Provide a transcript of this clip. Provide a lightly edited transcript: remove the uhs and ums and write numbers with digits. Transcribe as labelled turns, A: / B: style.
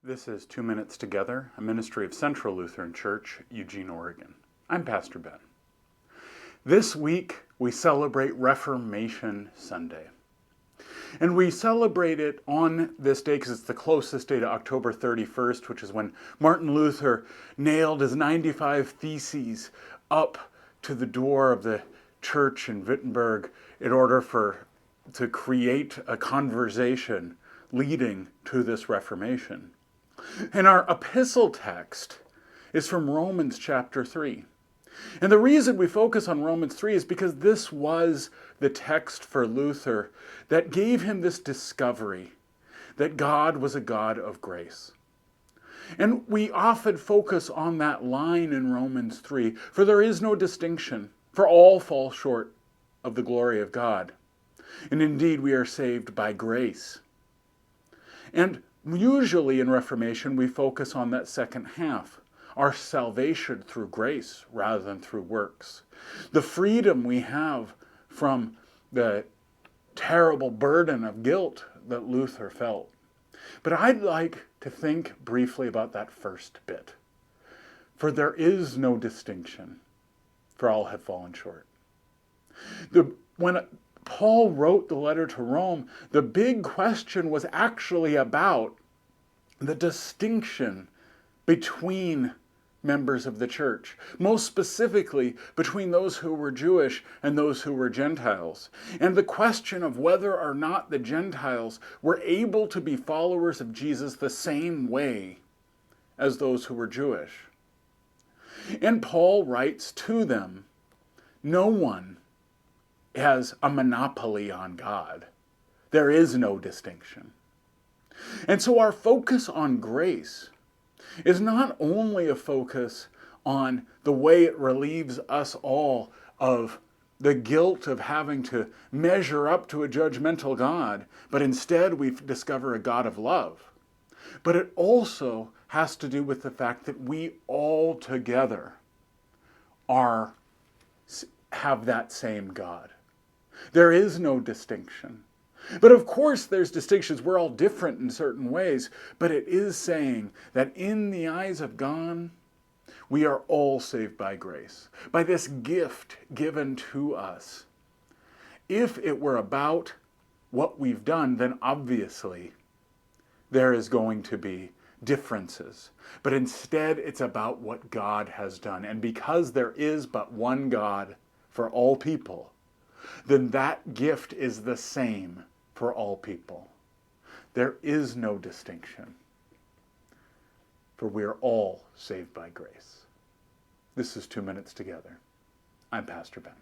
A: This is 2 Minutes Together, a ministry of Central Lutheran Church, Eugene, Oregon. I'm Pastor Ben. This week, we celebrate Reformation Sunday. And we celebrate it on this day because it's the closest day to October 31st, which is when Martin Luther nailed his 95 Theses up to the door of the church in Wittenberg in order to create a conversation leading to this Reformation. And our epistle text is from Romans chapter 3. And the reason we focus on Romans 3 is because this was the text for Luther that gave him this discovery that God was a God of grace. And we often focus on that line in Romans 3, for there is no distinction, for all fall short of the glory of God. And indeed, we are saved by grace. And usually in Reformation, we focus on that second half, our salvation through grace rather than through works. The freedom we have from the terrible burden of guilt that Luther felt. But I'd like to think briefly about that first bit. For there is no distinction, for all have fallen short. When Paul wrote the letter to Rome, the big question was actually about the distinction between members of the church, most specifically between those who were Jewish and those who were Gentiles, and the question of whether or not the Gentiles were able to be followers of Jesus the same way as those who were Jewish. And Paul writes to them, no one has a monopoly on God. There is no distinction. And so our focus on grace is not only a focus on the way it relieves us all of the guilt of having to measure up to a judgmental God, but instead we discover a God of love. But it also has to do with the fact that we all together have that same God. There is no distinction. But of course there's distinctions. We're all different in certain ways. But it is saying that in the eyes of God, we are all saved by grace, by this gift given to us. If it were about what we've done, then obviously there is going to be differences. But instead it's about what God has done. And because there is but one God for all people, then that gift is the same for all people. There is no distinction, for we are all saved by grace. This is 2 Minutes Together. I'm Pastor Ben.